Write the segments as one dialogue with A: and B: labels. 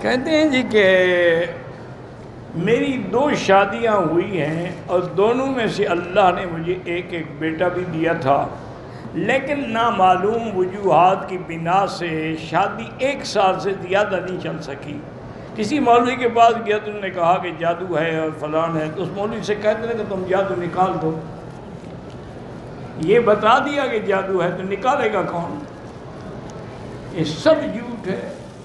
A: کہتے ہیں جی کہ میری 2 شادیاں ہوئی ہیں اور دونوں میں سے اللہ نے مجھے ایک بیٹا بھی دیا تھا، لیکن نامعلوم وجوہات کی بنا سے شادی 1 سال سے زیادہ نہیں چل سکی۔ کسی مولوی کے پاس گیا تو انہوں نے کہا کہ جادو ہے اور فلان ہے، تو اس مولوی سے کہتے ہیں کہ تم جادو نکال دو۔ یہ بتا دیا کہ جادو ہے تو نکالے گا کون؟ یہ سب جھوٹ ہے،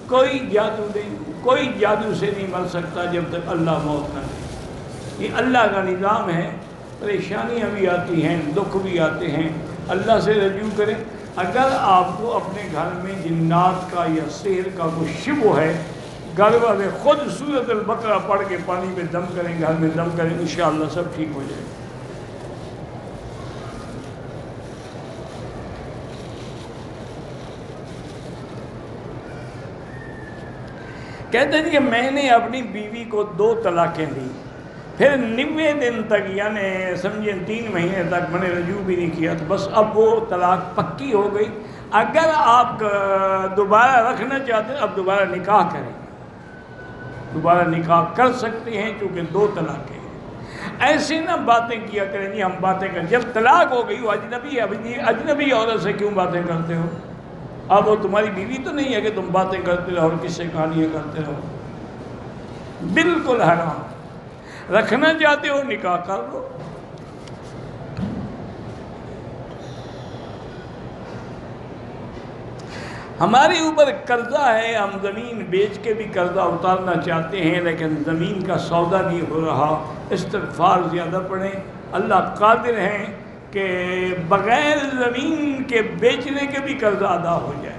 A: کوئی جادو نہیں، کوئی جادو سے نہیں مر سکتا جب تک اللہ موت نہ دے۔ یہ اللہ کا نظام ہے۔ پریشانیاں بھی آتی ہیں، دکھ بھی آتے ہیں، اللہ سے رجوع کریں۔ اگر آپ کو اپنے گھر میں جنات کا یا سحر کا کوئی شبہ ہے، گھر والے خود سورۃ البقرہ پڑھ کے پانی میں دم کریں، گھر میں دم کریں، انشاءاللہ سب ٹھیک ہو جائے گا۔ کہتے ہیں کہ میں نے اپنی بیوی کو 2 طلاقیں دی، پھر 90 دن تک یعنی سمجھیں 3 مہینے تک میں نے رجوع بھی نہیں کیا، تو بس اب وہ طلاق پکی ہو گئی۔ اگر آپ دوبارہ رکھنا چاہتے ہیں اب دوبارہ نکاح کریں، دوبارہ نکاح کر سکتے ہیں چونکہ 2 طلاقیں ہیں۔ ایسے نہ باتیں کیا کریں جی ہم باتیں کریں، جب طلاق ہو گئی وہ اجنبی ہے، اجنبی عورت سے کیوں باتیں کرتے ہو؟ اب وہ تمہاری بیوی تو نہیں ہے کہ تم باتیں کرتے رہو اور کس سے کہانیاں کرتے رہو۔ بالکل حرام۔ رکھنا چاہتے ہو نکاح کر لو۔ ہمارے اوپر قرضہ ہے، ہم زمین بیچ کے بھی قرضہ اتارنا چاہتے ہیں لیکن زمین کا سودا نہیں ہو رہا۔ استغفار زیادہ پڑھیں، اللہ قادر ہیں کہ بغیر زمین کے بیچنے کے بھی قرضہ ادا ہو جائے۔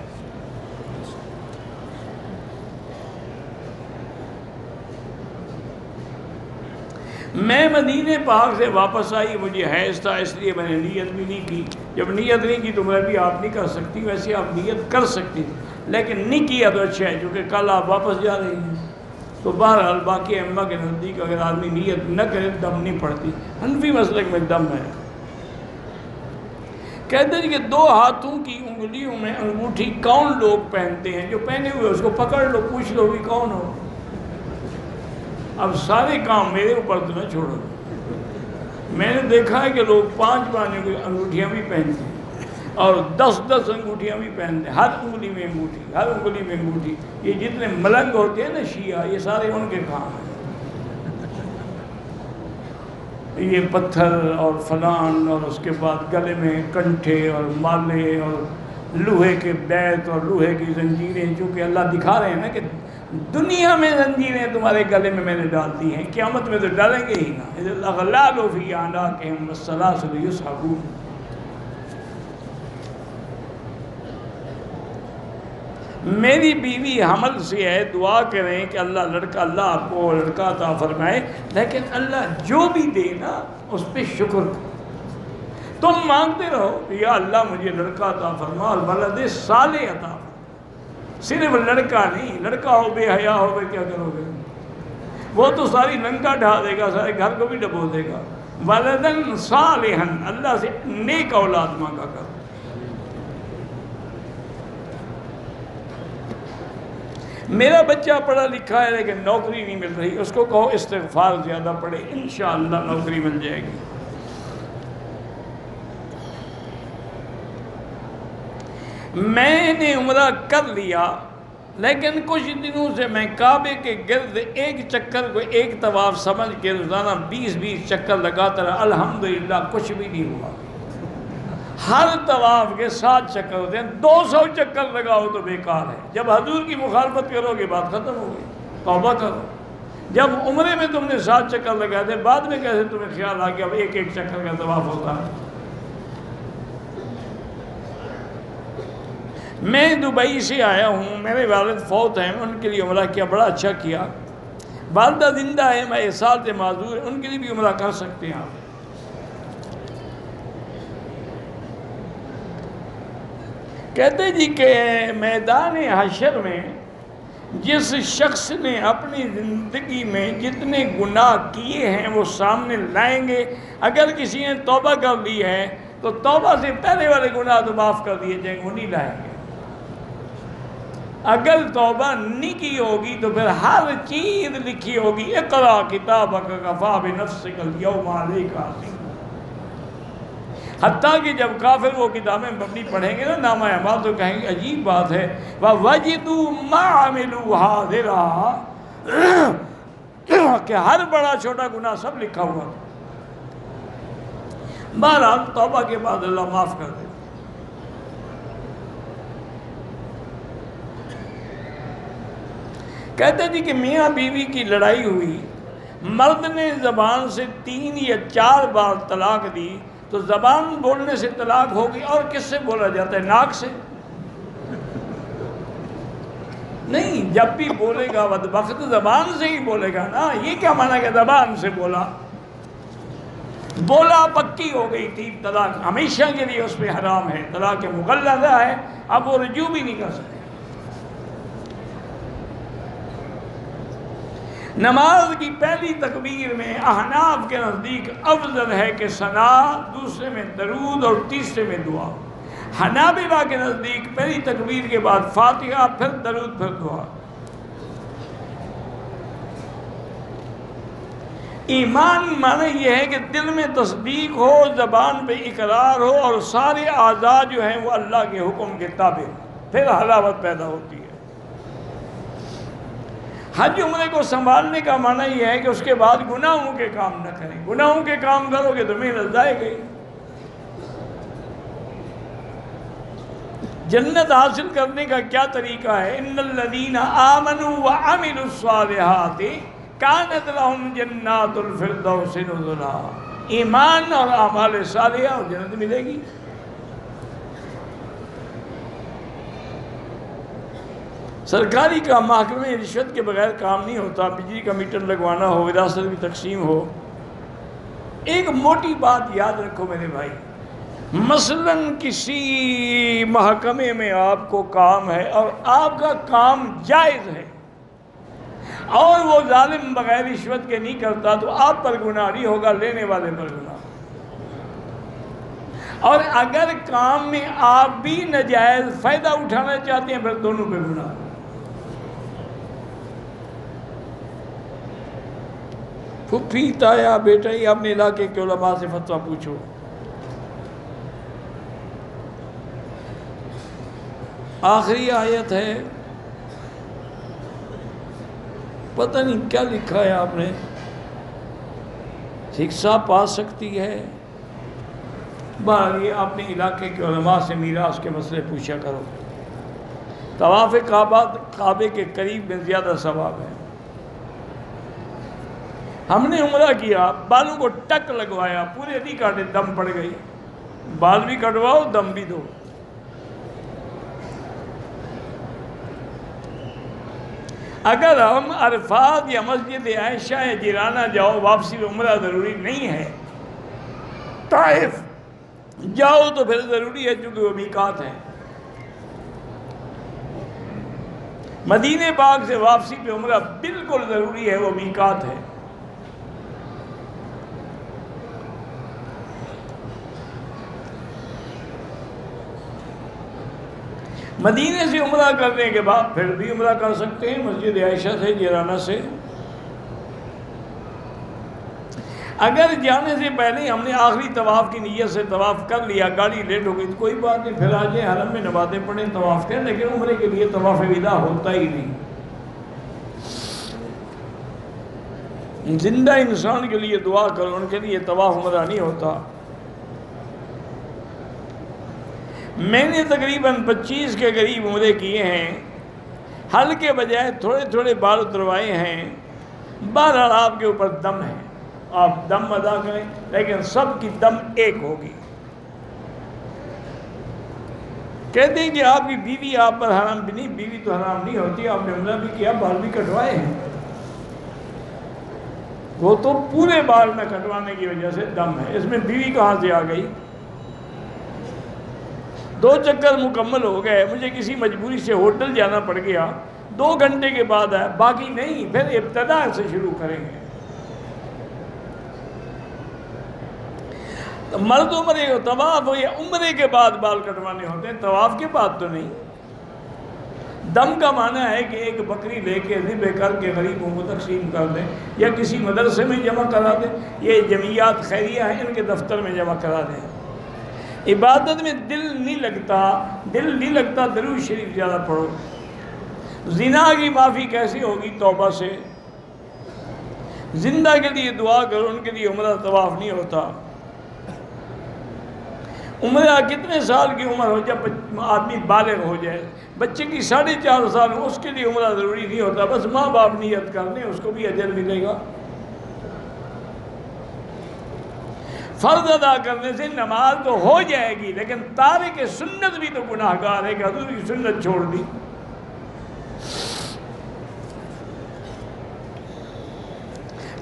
A: میں مدینہ پاک سے واپس آئی، مجھے حیض تھا اس لیے میں نے نیت بھی نہیں کی۔ جب نیت نہیں کی تو میں بھی آپ نہیں کر سکتی، ویسے آپ نیت کر سکتی لیکن نہیں کیا تو اچھا ہے، کیونکہ کل آپ واپس جا رہی ہیں۔ تو بہرحال باقی ائمہ کے نزدیک اگر آدمی نیت نہ کرے دم نہیں پڑتی، حنفی مسلک میں دم ہے۔ کہتے ہیں کہ 2 ہاتھوں کی انگلیوں میں انگوٹھی کون لوگ پہنتے ہیں؟ جو پہنے ہوئے اس کو پکڑ لو، پوچھ لو بھی کون ہو۔ اب سارے کام میرے اوپر تو نہ چھوڑو۔ میں نے دیکھا ہے کہ لوگ 5 انگوٹھیاں بھی پہنتے ہیں اور 10 انگوٹھیاں بھی پہنتے ہیں، ہر انگلی میں انگوٹھی، ہر انگلی میں انگوٹھی۔ یہ جتنے ملنگ ہوتے ہیں نا شیعہ، یہ سارے ان کے کام ہیں۔ یہ پتھر اور فلان اور اس کے بعد گلے میں کنٹھے اور مالے اور لوہے کے بیت اور لوہے کی زنجیریں، چونکہ اللہ دکھا رہے ہیں نا کہ دنیا میں زنجیریں تمہارے گلے میں نے ڈال دی ہیں، قیامت میں تو ڈالیں گے ہی نا۔ الاغلال فی اعناقہم والسلاسل یسحبون۔ میری بیوی حمل سے ہے، دعا کریں کہ اللہ آپ کو لڑکا عطا فرمائے، لیکن اللہ جو بھی دے نا اس پہ شکر کرو۔ تم مانگتے رہو یا اللہ مجھے لڑکا عطا فرما اور ولد صالح عطا فرما۔ صرف لڑکا نہیں، لڑکا ہو بے حیا ہو گئے کیا کرو گے؟ وہ تو ساری لنکا ڈھا دے گا، سارے گھر کو بھی ڈبو دے گا۔ ولدن صالحا، اللہ سے نیک اولاد مانگا کرو۔ میرا بچہ پڑھا لکھا ہے لیکن نوکری نہیں مل رہی، اس کو کہو استغفار زیادہ پڑھے، انشاءاللہ نوکری مل جائے گی۔ میں نے عمرہ کر لیا لیکن کچھ دنوں سے میں کعبے کے گرد ایک چکر کو ایک طواف سمجھ کے روزانہ 20 چکر لگاتا رہا، الحمدللہ کچھ بھی نہیں ہوا۔ ہر طواف کے 7 چکر ہوتے ہیں، 200 چکر لگاؤ تو بیکار ہے۔ جب حضور کی مخالفت کرو گے بات ختم ہو گئی، توبہ کرو۔ جب عمرے میں تم نے 7 چکر لگائے تھے، بعد میں کیسے تمہیں خیال آ کہ اب ایک چکر کا طواف ہوتا ہے؟ میں دبئی سے آیا ہوں، میرے والد فوت ہیں، ان کے لیے عمرہ کیا، بڑا اچھا کیا۔ والدہ زندہ ہے، میں اس سال سے معذور ہیں، ان کے لیے بھی عمرہ کر سکتے ہیں آپ۔ کہتے جی کہ میدان حشر میں جس شخص نے اپنی زندگی میں جتنے گناہ کیے ہیں وہ سامنے لائیں گے، اگر کسی نے توبہ کر لی ہے تو توبہ سے پہلے والے گناہ تو معاف کر دیے جائیں گے، وہ نہیں لائیں گے۔ اگر توبہ نہیں کی ہوگی تو پھر ہر چیز لکھی ہوگی، اقرا کتابک کفا بنفسک الیوم علیک حسیبا۔ حتیٰ کہ جب کافر وہ کتابیں اپنی پڑھیں گے نا نامہ اعمال تو کہیں گے عجیب بات ہے، وَوَجِدُوا مَا عَمِلُوا حَاضِرًا، کہ ہر بڑا چھوٹا گناہ سب لکھا ہوا تھا۔ بہرحال توبہ کے بعد اللہ معاف کر دے۔ کہتے تھے کہ میاں بیوی کی لڑائی ہوئی، مرد نے زبان سے 3 یا 4 بار طلاق دی، تو زبان بولنے سے طلاق ہوگی، اور کس سے بولا جاتا ہے؟ ناک سے؟ نہیں، جب بھی بولے گا بدبخت زبان سے ہی بولے گا نا۔ یہ کیا معنی کہ زبان سے بولا؟ بولا پکی ہو گئی تھی، طلاق ہمیشہ کے لیے اس پہ حرام ہے، طلاق مغلظہ ہے، اب وہ رجوع بھی نہیں کر سکتے۔ نماز کی پہلی تکبیر میں احناف کے نزدیک افضل ہے کہ ثنا، دوسرے میں درود اور تیسرے میں دعا۔ حنابلہ کے نزدیک پہلی تکبیر کے بعد فاتحہ، پھر درود، پھر دعا۔ ایمان معنی یہ ہے کہ دل میں تصدیق ہو، زبان پہ اقرار ہو، اور سارے اعضاء جو ہیں وہ اللہ کے حکم کے تابع ہوں، پھر حلاوت پیدا ہوتی ہے۔ حج عمرے کو سنبھالنے کا معنی یہ ہے کہ اس کے بعد گناہوں کے کام نہ کریں۔ گناہوں کے کام کرو گے تو محنت ضائع گئی۔ جنت حاصل کرنے کا کیا طریقہ ہے؟ ان الذین آمنوا وعملوا الصالحات کانت لہم جنات الفردوس نزلا۔ ایمان اور اعمال صالحہ اور جنت ملے گی۔ سرکاری کا محکمہ میں رشوت کے بغیر کام نہیں ہوتا۔ بجلی کا میٹر لگوانا ہو، وراثت بھی تقسیم ہو۔ ایک موٹی بات یاد رکھو میرے بھائی، مثلاً کسی محکمے میں آپ کو کام ہے اور آپ کا کام جائز ہے، اور وہ ظالم بغیر رشوت کے نہیں کرتا، تو آپ پر گناہ نہیں ہوگا، لینے والے پر گناہ۔ اور اگر کام میں آپ بھی ناجائز فائدہ اٹھانا چاہتے ہیں، پھر دونوں پہ گناہ۔ پھپھی، تایا، بیٹا ہی اپنے علاقے کے علماء سے فتویٰ پوچھو۔ آخری آیت ہے، پتہ نہیں کیا لکھا ہے آپ نے، شکشا پا سکتی ہے۔ بہرحال یہ اپنے علاقے کے علماء سے میراث کے مسئلے پوچھا کرو۔ طواف کعبے کے قریب میں زیادہ ثواب ہے۔ ہم نے عمرہ کیا، بالوں کو ٹک لگوایا، پورے نہیں کاٹے، دم پڑ گئی۔ بال بھی کٹواؤ، دم بھی دو۔ اگر ہم عرفات یا مسجد عائشہ یا جیرانہ جاؤ، واپسی میں عمرہ ضروری نہیں ہے۔ طائف جاؤ تو پھر ضروری ہے، چونکہ وہ میقات ہے۔ مدینہ پاک سے واپسی پہ عمرہ بالکل ضروری ہے، وہ میقات ہے۔ مدینے سے عمرہ کرنے کے بعد پھر بھی عمرہ کر سکتے ہیں، مسجد عائشہ سے، جیرانہ سے۔ اگر جانے سے پہلے ہم نے آخری طواف کی نیت سے طواف کر لیا، گاڑی لیٹ ہو گئی تو کوئی بات نہیں، پھر آ جائیں حرم میں نمازیں پڑھیں، طواف کریں، لیکن عمرے کے لیے طواف وداع ہوتا ہی نہیں۔ زندہ انسان کے لیے دعا کرو، ان کے لیے طواف عمرہ نہیں ہوتا۔ میں نے تقریباً 25 کے قریب عمرے کیے ہیں، حل کے بجائے تھوڑے تھوڑے بال اتروائے ہیں۔ بہرحال آپ کے اوپر دم ہے، آپ دم ادا کریں، لیکن سب کی دم ایک ہوگی۔ کہتے ہیں کہ آپ کی بیوی آپ پر حرام بھی نہیں، بیوی تو حرام نہیں ہوتی، آپ نے عمرہ بھی کیا، بال بھی کٹوائے ہیں، وہ تو پورے بال نہ کٹوانے کی وجہ سے دم ہے، اس میں بیوی کہاں سے آ گئی؟ 2 چکر مکمل ہو گئے، مجھے کسی مجبوری سے ہوٹل جانا پڑ گیا، 2 گھنٹے کے بعد آیا، باقی نہیں، پھر ابتدا سے شروع کریں گے۔ تو مرد عمرے ہو، طواف ہو، یا عمرے کے بعد بال کٹوانے ہوتے ہیں، طواف کے بعد تو نہیں۔ دم کا معنی ہے کہ ایک بکری لے کے ذبح کر کے غریبوں کو تقسیم کر دیں یا کسی مدرسے میں جمع کرا دیں، یہ جمعیات خیریہ ہیں ان کے دفتر میں جمع کرا دیں۔ عبادت میں دل نہیں لگتا، درود شریف زیادہ پڑھو۔ زنا کی معافی کیسے ہوگی؟ توبہ سے۔ زندہ کے لیے دعا کرو، ان کے لیے عمرہ طواف نہیں ہوتا۔ عمرہ کتنے سال کی عمر ہو جب آدمی بالغ ہو جائے، بچے کی 4.5 سال ہو اس کے لیے عمرہ ضروری نہیں ہوتا، بس ماں باپ نیت کر دیں اس کو بھی اجر ملے گا۔ فرض ادا کرنے سے نماز تو ہو جائے گی، لیکن تارک سنت بھی تو گناہ گار ہے کہ حضور کی سنت چھوڑ دی۔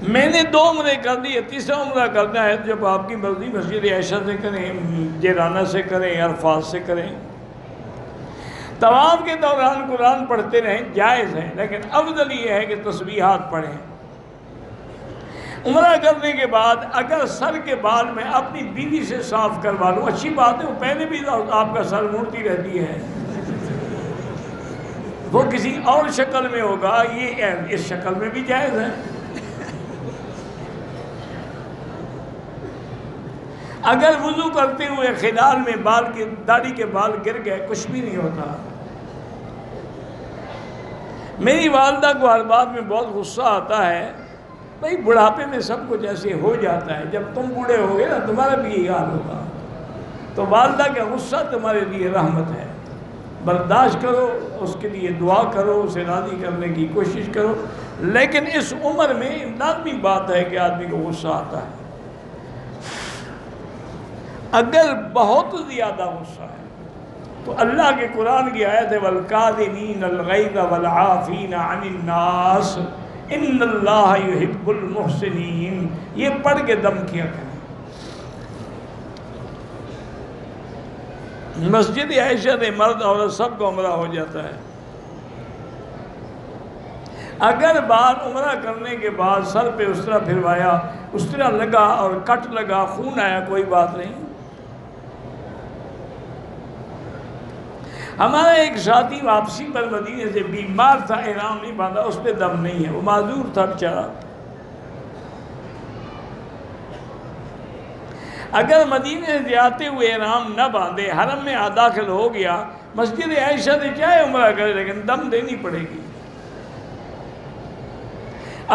A: میں نے 2 عمرے کر دی، تیسرا عمرہ کرنا ہے جب آپ کی مرضی مسجد عائشہ سے کریں، جیرانہ سے کریں، عرفات سے کریں۔ طواف کے دوران قرآن پڑھتے رہیں، جائز ہے، لیکن افضل یہ ہے کہ تسبیحات پڑھیں۔ عمرہ کرنے کے بعد اگر سر کے بال میں اپنی بیوی سے صاف کروا لوں، اچھی بات ہے، وہ پہلے بھی آپ کا سر مڑتی رہتی ہے، وہ کسی اور شکل میں ہوگا، یہ اس شکل میں بھی جائز ہے۔ اگر وضو کرتے ہوئے خلال میں داڑھی کے بال گر گئے، کچھ بھی نہیں ہوتا۔ میری والدہ کو ہر بات میں بہت غصہ آتا ہے، بھائی بڑھاپے میں سب کچھ ایسے ہو جاتا ہے، جب تم بوڑھے ہوگے نا تمہارا بھی یہی حال ہوگا۔ تو والدہ کا غصہ تمہارے لیے رحمت ہے، برداشت کرو، اس کے لیے دعا کرو، اسے راضی کرنے کی کوشش کرو، لیکن اس عمر میں لازمی بات ہے کہ آدمی کو غصہ آتا ہے۔ اگر بہت زیادہ غصہ ہے تو اللہ کے قرآن کی آیت ہے وَالْكَاظِمِينَ الْغَيْظَ وَالْعَافِينَ عَنِ النَّاسِ إِنَّ اللَّهَ يُحِبُّ الْمُحْسِنِينَ، یہ پڑھ کے دم کیا کریں۔ مسجد عائشہ میں مرد عورت سب کو عمرہ ہو جاتا ہے۔ اگر بال عمرہ کرنے کے بعد سر پہ اس طرح پھروایا، اس طرح لگا اور کٹ لگا، خون آیا، کوئی بات نہیں۔ ہمارا ایک ساتھی واپسی پر مدینے سے بیمار تھا، احرام نہیں باندھا، اس پہ دم نہیں ہے، وہ معذور تھا بیچارہ۔ اگر مدینے سے جاتے ہوئے احرام نہ باندھے، حرم میں داخل ہو گیا، مسجد عائشہ سے چاہے عمرہ کرے لیکن دم دینی پڑے گی۔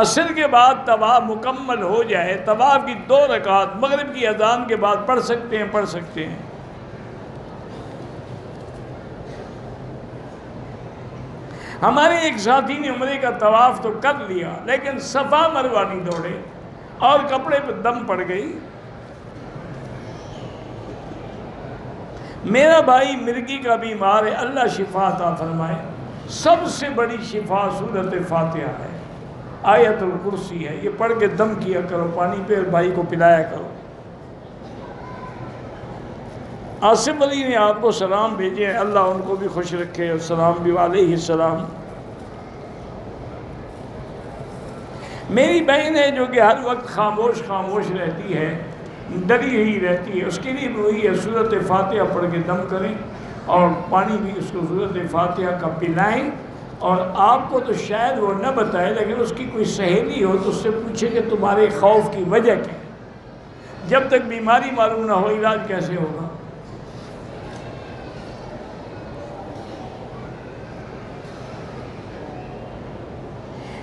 A: عصر کے بعد طواف مکمل ہو جائے، طواف کی 2 رکعت مغرب کی اذان کے بعد پڑھ سکتے ہیں۔ ہمارے ایک ساتھی نے عمرے کا طواف تو کر لیا لیکن صفا مروہ نہیں دوڑے اور کپڑے پہ دم پڑ گئی۔ میرا بھائی مرگی کا بیمار ہے، اللہ شفا عطا فرمائے۔ سب سے بڑی شفا سورۃ فاتحہ ہے، آیت الکرسی ہے، یہ پڑھ کے دم کیا کرو، پانی پہ بھائی کو پلایا کرو۔ آصف علی نے آپ کو سلام بھیجے ہیں، اللہ ان کو بھی خوش رکھے، اور سلام بھی علیہ السلام۔ میری بہن ہے جو کہ ہر وقت خاموش رہتی ہے، ڈری ہی رہتی ہے، اس کے لیے بھی وہی ہے، سورۃ فاتحہ پڑھ کے دم کریں اور پانی بھی اس کو سورۃ فاتحہ کا پلائیں۔ اور آپ کو تو شاید وہ نہ بتائے لیکن اس کی کوئی سہیلی ہو تو اس سے پوچھے کہ تمہارے خوف کی وجہ کیا ہے، جب تک بیماری معلوم نہ ہو علاج کیسے ہوگا۔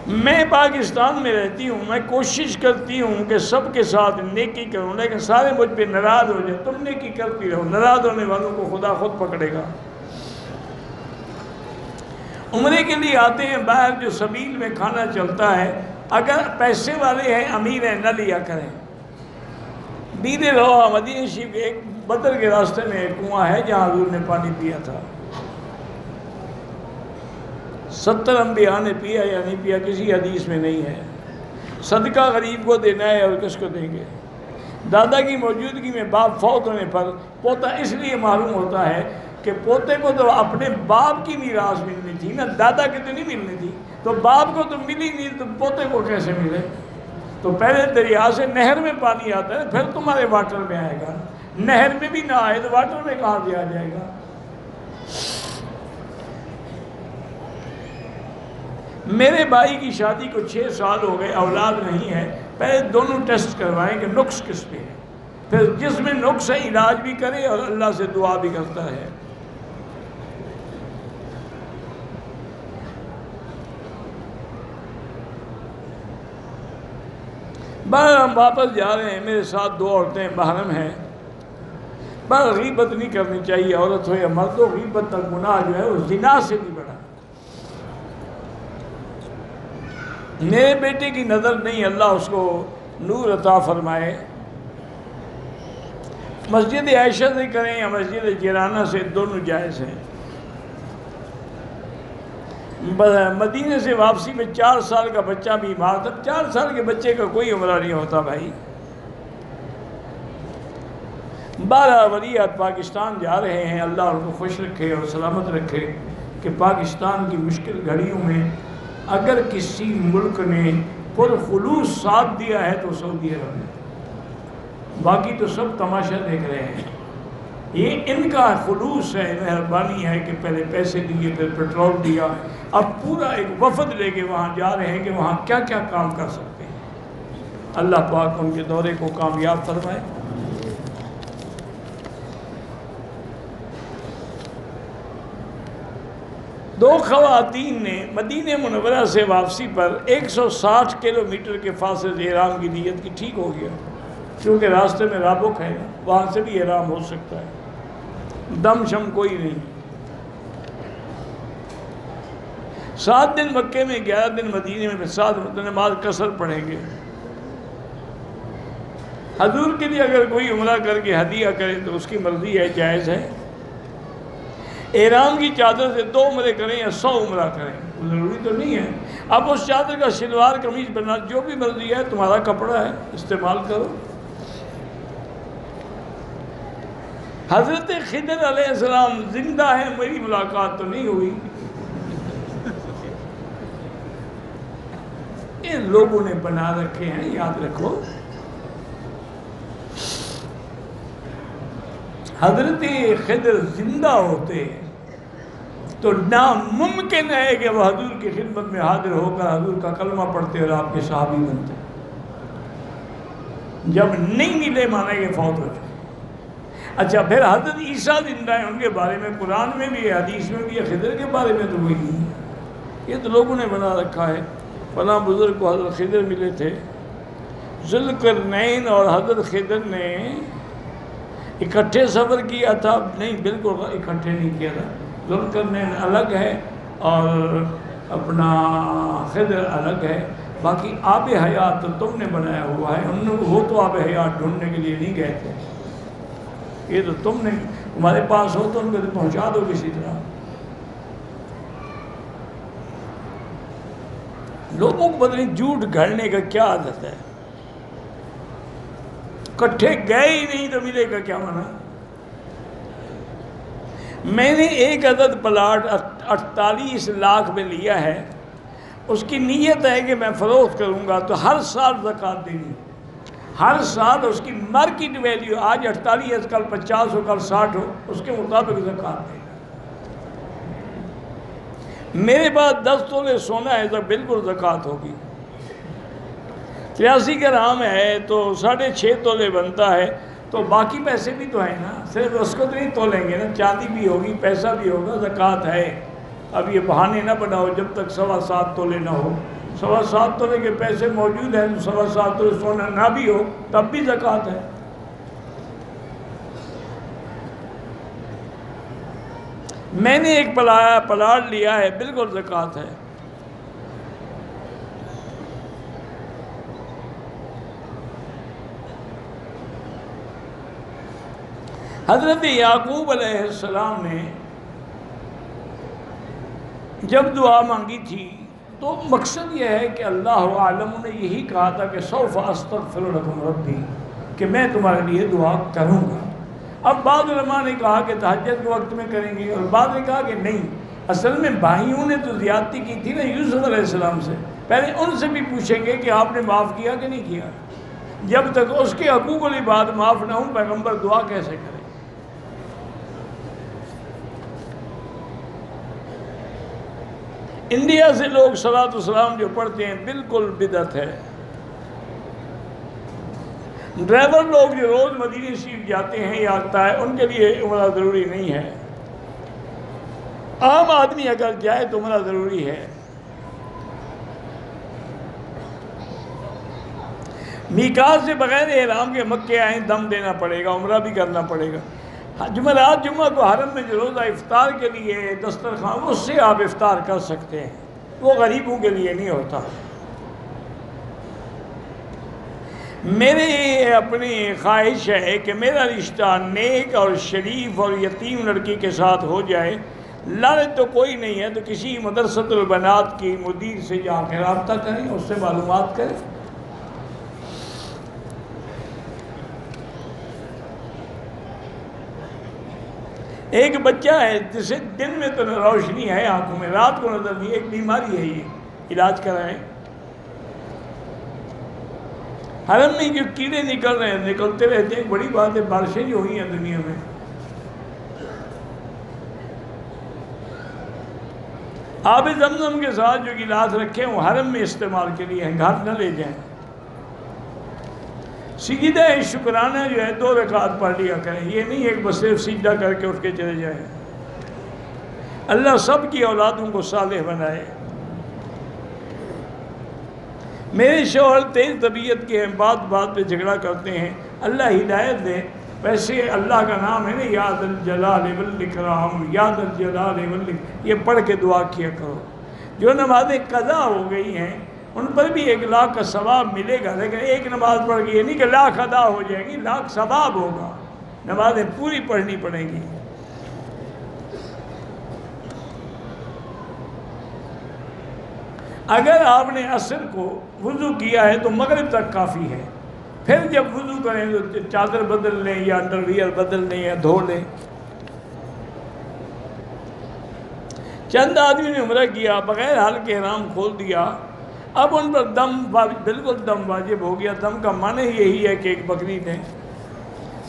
A: میں پاکستان میں رہتی ہوں، میں کوشش کرتی ہوں کہ سب کے ساتھ نیکی کروں، لیکن سارے مجھ پہ ناراض ہو جائے، تم نیکی کرتی رہو، ناراض ہونے والوں کو خدا خود پکڑے گا۔ عمرے کے لیے آتے ہیں باہر، جو سبیل میں کھانا چلتا ہے، اگر پیسے والے ہیں، امیر ہیں، نہ لیا کریں، بیدے رہو۔ مدینہ شریف ایک بدر کے راستے میں ایک کنواں ہے جہاں حضور نے پانی پیا تھا، 70 انبیاء نے پیا یا نہیں پیا کسی حدیث میں نہیں ہے۔ صدقہ غریب کو دینا ہے اور کس کو دیں گے؟ دادا کی موجودگی میں باپ فوت ہونے پر پوتا اس لیے معلوم ہوتا ہے کہ پوتے کو تو اپنے باپ کی میراث ملنی تھی نا، دادا کی تو نہیں ملنی تھی، تو باپ کو تو ملی نہیں تو پوتے کو کیسے ملے؟ تو پہلے دریا سے نہر میں پانی آتا ہے، پھر تمہارے واٹر میں آئے گا، نہر میں بھی نہ آئے تو واٹر میں کہاں سے آ جائے گا؟ میرے بھائی کی شادی کو 6 سال ہو گئے، اولاد نہیں ہے، پہلے دونوں ٹیسٹ کروائیں کہ نقص کس پہ ہے، پھر جس میں نقص ہے علاج بھی کرے اور اللہ سے دعا بھی کرتا ہے۔ بہر ہم واپس جا رہے ہیں، میرے ساتھ 2 عورتیں محرم ہیں۔ بہر غیبت نہیں کرنی چاہیے، عورت ہو یا مرد ہو، غیبت تک گناہ جو ہے وہ زنا سے بھی بڑا۔ میرے بیٹے کی نظر نہیں، اللہ اس کو نور عطا فرمائے، مسجد عائشہ سے کریں یا مسجد جیرانہ سے، دونوں جائز ہیں۔ مدینے سے واپسی میں 4 سال کا بچہ بیمار تھا۔ 4 سال کے بچے کا کوئی عمرہ نہیں ہوتا بھائی۔ 12 ولیات پاکستان جا رہے ہیں، اللہ ان کو خوش رکھے اور سلامت رکھے کہ پاکستان کی مشکل گھڑیوں میں اگر کسی ملک نے پرخلوص ساتھ دیا ہے تو سعودی عرب نے، باقی تو سب تماشا دیکھ رہے ہیں۔ یہ ان کا خلوص ہے، مہربانی ہے کہ پہلے پیسے دیے، پھر پیٹرول دیا، اب پورا ایک وفد لے کے وہاں جا رہے ہیں کہ وہاں کیا کیا کام کر سکتے ہیں۔ اللہ پاک ان کے دورے کو کامیاب فرمائے۔ دو خواتین نے مدینہ منورہ سے واپسی پر 160 کلومیٹر کے فاصلے سے احرام کی نیت کی، ٹھیک ہو گیا، کیونکہ راستے میں رابق ہے، وہاں سے بھی احرام ہو سکتا ہے، دم شم کوئی نہیں۔ 7 دن مکے میں، 11 دن مدینے میں، پھر 7 نماز قصر پڑھیں گے۔ حضور کے لیے اگر کوئی عمرہ کر کے ہدیہ کرے تو اس کی مرضی ہے، جائز ہے۔ احرام کی چادر سے 2 عمرے کریں یا 100 عمرہ کریں، ضروری تو نہیں ہے۔ اب اس چادر کا شلوار قمیض بننا جو بھی مرضی ہے، تمہارا کپڑا ہے، استعمال کرو۔ حضرت خضر علیہ السلام زندہ ہے، میری ملاقات تو نہیں ہوئی۔ ان لوگوں نے بنا رکھے ہیں، یاد رکھو۔ حضرت خضر زندہ ہوتے تو ناممکن ہے کہ وہ حضور کی خدمت میں حاضر ہو کر حضور کا کلمہ پڑھتے اور آپ کے صحابی بنتے۔ جب نہیں ملے مانا کہ فوت ہو چکے۔ اچھا، پھر حضرت عیسیٰ زندہ ہیں، ان کے بارے میں قرآن میں بھی ہے، حدیث میں بھی ہے، خضر کے بارے میں تو وہی نہیں ہے۔ یہ تو لوگوں نے بنا رکھا ہے۔ فلاں بزرگ کو حضرت خضر ملے تھے، ذوالقرنین اور حضرت خضر نے اکٹھے سفر کیا تھا، نہیں بالکل اکٹھے نہیں کیا تھا، ذوالقرنین الگ ہے اور اپنا خضر الگ ہے، باقی آب حیات تو تم نے بنایا ہوا ہے، وہ تو آب حیات ڈھونڈنے کے لیے نہیں گئے تھے، یہ تو تم نے، تمہارے پاس ہو تو ان کو پہنچا دو کسی طرح۔ لوگوں کو پتہ نہیں جھوٹ گھڑنے کا کیا عادت ہے، کٹھے گئے ہی نہیں تو ملے گا کیا مانا۔ میں نے ایک عدد پلاٹ 48 لاکھ میں لیا ہے، اس کی نیت ہے کہ میں فروخت کروں گا تو ہر سال زکوٰۃ دینی، ہر سال اس کی مارکیٹ ویلیو، آج 48 ہے، کل 50 ہو، کل 60 ہو، اس کے مطابق زکوٰۃ دے گا۔ میرے پاس 10 تولے سونا ہے تو بالکل زکوٰۃ ہوگی۔ 83 گرام ہے تو 6.5 تولے بنتا ہے، تو باقی پیسے بھی تو ہیں نا، صرف اس کو تو نہیں تولیں گے نا، چاندی بھی ہوگی، پیسہ بھی ہوگا، زکوٰۃ ہے۔ اب یہ بہانے نہ بناؤ جب تک 7.25 تولے نہ ہو، 7.25 تولے کے پیسے موجود ہیں، 7.25 تولے سونا نہ بھی ہو تب بھی زکوٰۃ ہے۔ میں نے ایک پلاٹ لیا ہے، بالکل زکوٰۃ ہے۔ حضرت یعقوب علیہ السلام نے جب دعا مانگی تھی تو مقصد یہ ہے کہ اللہ عالم نے یہی کہا تھا کہ سوف استغفر لکم ربی، کہ میں تمہارے لیے دعا کروں گا۔ اب بعض علماء نے کہا کہ تہجد کے وقت میں کریں گے، اور بعض نے کہا کہ نہیں، اصل میں بھائیوں نے تو زیادتی کی تھی نا یوسف علیہ السلام سے، پہلے ان سے بھی پوچھیں گے کہ آپ نے معاف کیا کہ نہیں کیا۔ جب تک اس کے حقوق والی بات معاف نہ ہوں، پیغمبر دعا کیسے کرے؟ انڈیا سے لوگ صلاۃ والسلام جو پڑھتے ہیں بالکل بدعت ہے۔ ڈرائیور لوگ جو روز مدینہ شریف جاتے ہیں یا آتا ہے ان کے لیے عمرہ ضروری نہیں ہے، عام آدمی اگر جائے تو عمرہ ضروری ہے۔ میقات سے بغیر احرام کے مکے آئیں دم دینا پڑے گا، عمرہ بھی کرنا پڑے گا۔ جمعرات جمعہ کو حرم میں جو روزہ افطار کے لیے دسترخوان اس سے آپ افطار کر سکتے ہیں، وہ غریبوں کے لیے نہیں ہوتا۔ میری اپنی خواہش ہے کہ میرا رشتہ نیک اور شریف اور یتیم لڑکی کے ساتھ ہو جائے، لالچ تو کوئی نہیں ہے تو کسی مدرسۃ البنات کی مدیر سے جا کے رابطہ کریں، اس سے معلومات کریں۔ ایک بچہ ہے جسے دن میں تو روشنی ہے آنکھوں میں، رات کو نظر نہیں، ایک بیماری ہے، یہ علاج کرائیں۔ حرم میں جو کیڑے نکل رہے ہیں نکلتے رہتے ہیں، بڑی بات ہے، بارشیں جو ہوئی ہیں دنیا میں۔ آب زمزم کے ساتھ جو گلاس رکھے ہیں وہ حرم میں استعمال کے لیے ہیں، گھر نہ لے جائیں۔ سجدہ شکرانہ جو ہے 2 رکعت پڑھ لیا کریں، یہ نہیں ہے کہ بس صرف سجدہ کر کے اٹھ کے چلے جائیں۔ اللہ سب کی اولادوں کو صالح بنائے۔ میرے شوہر تیز طبیعت کے ہیں، بات بات پہ جھگڑا کرتے ہیں، اللہ ہدایت دے۔ ویسے اللہ کا نام ہے نا، یا ذا الجلال والاکرام، یا ذا الجلال والاکرام، یہ پڑھ کے دعا کیا کرو۔ جو نمازیں قضا ہو گئی ہیں ان پر بھی 1 لاکھ کا ثواب ملے گا، لیکن ایک نماز پڑھ کے یہ نہیں کہ لاکھ ادا ہو جائے گی، لاکھ ثواب ہوگا۔ نمازیں پوری پڑھنی پڑیں گی۔ اگر آپ نے عصر کو وضو کیا ہے تو مغرب تک کافی ہے، پھر جب وضو کریں تو چادر بدل لیں یا انڈر ویئر بدل لیں یا دھو لیں۔ چند آدمی نے عمرہ کیا، بغیر حل کے احرام کھول دیا، اب ان پر دم بالکل دم واجب ہو گیا۔ دم کا معنی یہی ہے کہ ایک بکری دیں،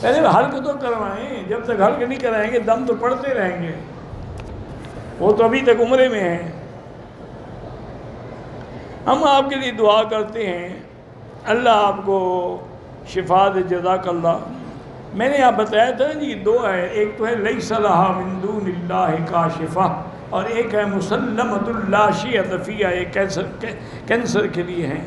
A: پہلے حلق تو کروائیں، جب تک حلق نہیں کرائیں گے دم تو پڑتے رہیں گے، وہ تو ابھی تک عمرے میں ہیں۔ ہم آپ کے لیے دعا کرتے ہیں، اللہ آپ کو شفا دے، جزاک اللہ۔ میں نے آپ بتایا تھا جی 2 ہے، ایک تو ہے لیس لہا من دون اللہ کاشفہ، اور ایک ہے مسلمۃ لا شیء فیہا، یہ کینسر کے لیے ہیں۔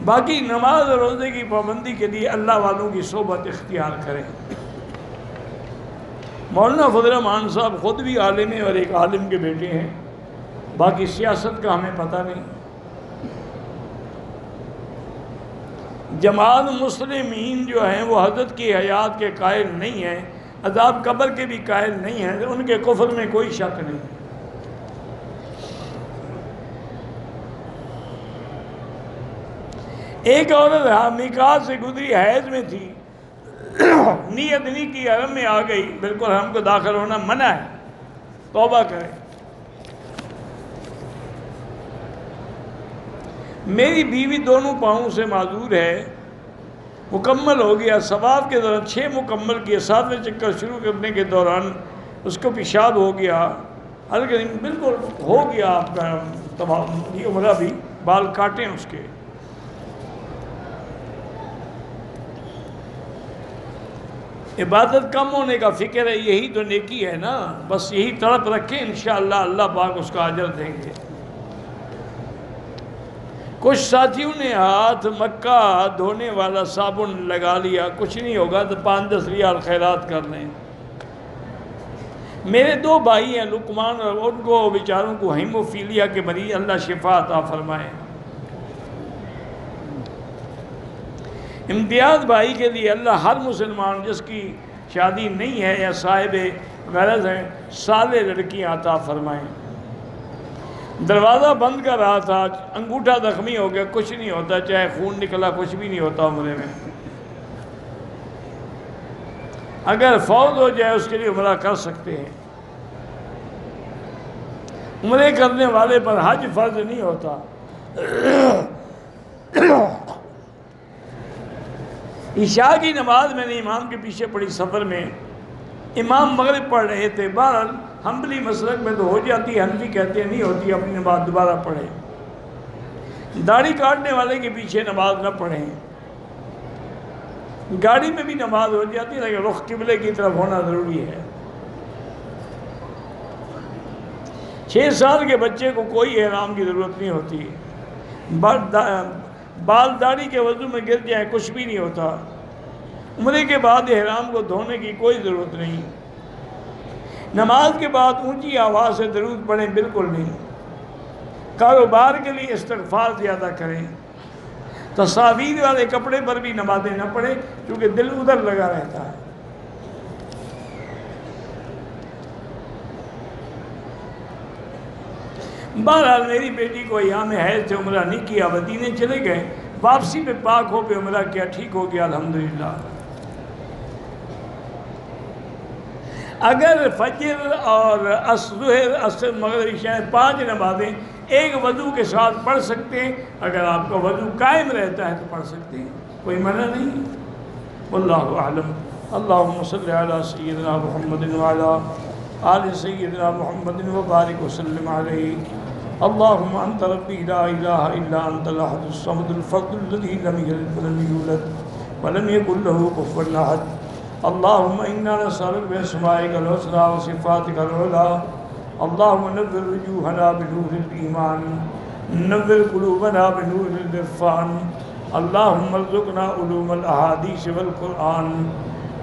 A: باقی نماز اور روزے کی پابندی کے لیے اللہ والوں کی صحبت اختیار کریں۔ مولانا فضل الرحمان صاحب خود بھی عالم ہیں اور ایک عالم کے بیٹے ہیں، باقی سیاست کا ہمیں پتہ نہیں۔ جماعت مسلمین جو ہیں وہ حضرت کی حیات کے قائل نہیں ہیں، عذاب قبر کے بھی قائل نہیں ہیں، ان کے کفر میں کوئی شک نہیں۔ ایک عورت میقات سے گزری، حیض میں تھی، نیت نہیں کی، حرم میں آ گئی، بالکل حرم کو داخل ہونا منع ہے، توبہ کرے۔ میری بیوی دونوں پاؤں سے معذور ہے، مکمل ہو گیا، ثواب کے دوران 6 مکمل کیے، 7ویں چکر شروع کرنے کے دوران اس کو پیشاب ہو گیا، ہلکے بالکل ہو گیا آپ کا تمام، یہ عمرہ بھی، بال کاٹیں اس کے۔ عبادت کم ہونے کا فکر ہے، یہی تو نیکی ہے نا، بس یہی تڑپ رکھیں، انشاءاللہ اللہ پاک اس کا اجر دیں گے۔ کچھ ساتھیوں نے ہاتھ مکہ دھونے والا صابن لگا لیا، کچھ نہیں ہوگا تو 5-10 ریال خیرات کر لیں۔ میرے 2 بھائی ہیں لقمان، اور ان کو بیچاروں کو ہیموفیلیا کے مریض، اللہ شفا عطا فرمائے۔ امتیاز بھائی کے لیے اللہ ہر مسلمان جس کی شادی نہیں ہے یا صاحب غرض ہیں، صالح لڑکیاں عطا فرمائیں۔ دروازہ بند کر رہا تھا، انگوٹھا زخمی ہو گیا، کچھ نہیں ہوتا، چاہے خون نکلا کچھ بھی نہیں ہوتا عمرے میں۔ اگر فوت ہو جائے اس کے لیے عمرہ کر سکتے ہیں۔ عمرے کرنے والے پر حج فرض نہیں ہوتا۔ عشاء کی نماز میں نے امام کے پیچھے پڑھی سفر میں، امام مغرب پڑھ رہے تھے، بہرحال حنبلی مسلک میں تو ہو جاتی ہے، حنفی کہتے ہیں نہیں ہوتی، اپنی نماز دوبارہ پڑھیں۔ داڑھی کاٹنے والے کے پیچھے نماز نہ پڑھیں۔ گاڑی میں بھی نماز ہو جاتی ہے لیکن رخ قبلے کی طرف ہونا ضروری ہے۔ 6 سال کے بچے کو کوئی احرام کی ضرورت نہیں ہوتی، بال داڑھی کے وضو میں گر جائیں کچھ بھی نہیں ہوتا۔ عمرے کے بعد احرام کو دھونے کی کوئی ضرورت نہیں۔ نماز کے بعد اونچی آواز سے درود پڑھیں بالکل نہیں۔ کاروبار کے لیے استغفار زیادہ کریں۔ تصاویر والے کپڑے پر بھی نمازیں نہ پڑھیں کیونکہ دل ادھر لگا رہتا ہے۔ بہرحال میری بیٹی کو ایام حیض سے عمرہ نہیں کیا، مدینے چلے گئے، واپسی میں پاک ہو کے عمرہ کیا، ٹھیک ہو گیا الحمدللہ۔ اگر فجر اور ظہر عصر مغرب عشاء 5 نمازیں ایک وضو کے ساتھ پڑھ سکتے ہیں، اگر آپ کا وضو قائم رہتا ہے تو پڑھ سکتے ہیں، کوئی منع نہیں۔ واللہ اعلم۔ اللہم صلی علی سیدنا محمد وعلی آل سیدنا محمد وبارک وسلم علیہ۔ اللہم انت ربی لا الہ الا انت الاحد الصمد الفرد الذی لم یلد ولم یولد ولم یکن له کفوا احد۔ اللہم انا نسألک باسمائک الحسنی وصفاتک العلی۔ اللہم نور وجوہنا بنور الایمان، نور قلوبنا بنور العرفان۔ اللہم ارزقنا علوم الاحادیث والقرآن۔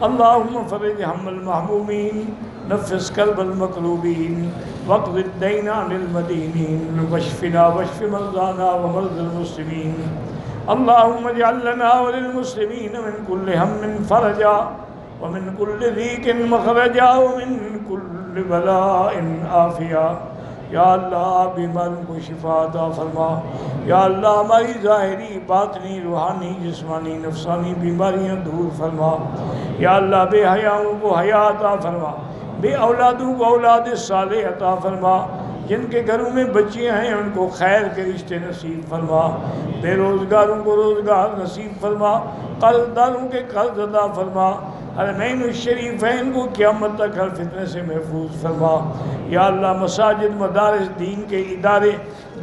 A: اللہم فرج ہم المحمومین، نفس کرب المکروبین، واقض الدین عن المدینین، واشفنا واشف مرضانا ومرضى المسلمین۔ اللہم اجعل لنا وللمسلمین من کل ہم فرجا ومن کل ضیق مخرجا ومن کل بلاء عافیہ۔ یا اللہ بیماروں کو شفا عطا فرما۔ یا اللہ ہماری ظاہری، باطنی، روحانی، جسمانی، نفسانی بیماریاں دور فرما۔ یا اللہ بے حیاؤں کو حیا عطا فرما، بے اولادوں کو اولاد صالح عطا فرما۔ جن کے گھروں میں بچیاں ہیں ان کو خیر کے رشتے نصیب فرما، بے روزگاروں کو روزگار نصیب فرما، قرض داروں کے قرض عطا فرما۔ حرمین الشریفین کو قیامت تک ہر فتنے سے محفوظ فرما۔ یا اللہ مساجد، مدارس، دین کے ادارے،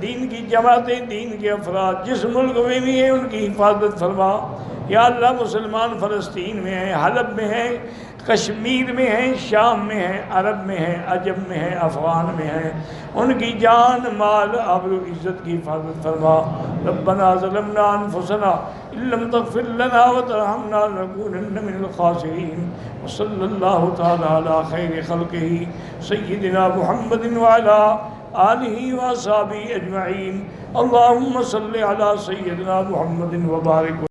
A: دین کی جماعتیں، دین کے افراد جس ملک میں بھی ہیں ان کی حفاظت فرما۔ یا اللہ مسلمان فلسطین میں ہیں، حلب میں ہیں، کشمیر میں ہیں، شام میں ہیں، عرب میں ہیں، عجم میں ہیں، افغان میں ہیں، ان کی جان، مال، آبرو، عزت کی حفاظت فرما۔ ربنا ظلمنا انفسنا ان لم تغفر لنا وترحمنا لنكونن من الخاسرین۔ وصلی اللہ تعالی علی خیر خلقہ سیدنا محمد وعلی آلہ واصحابہ اجمعین۔ اللہم صلی علی سیدنا محمد وبارک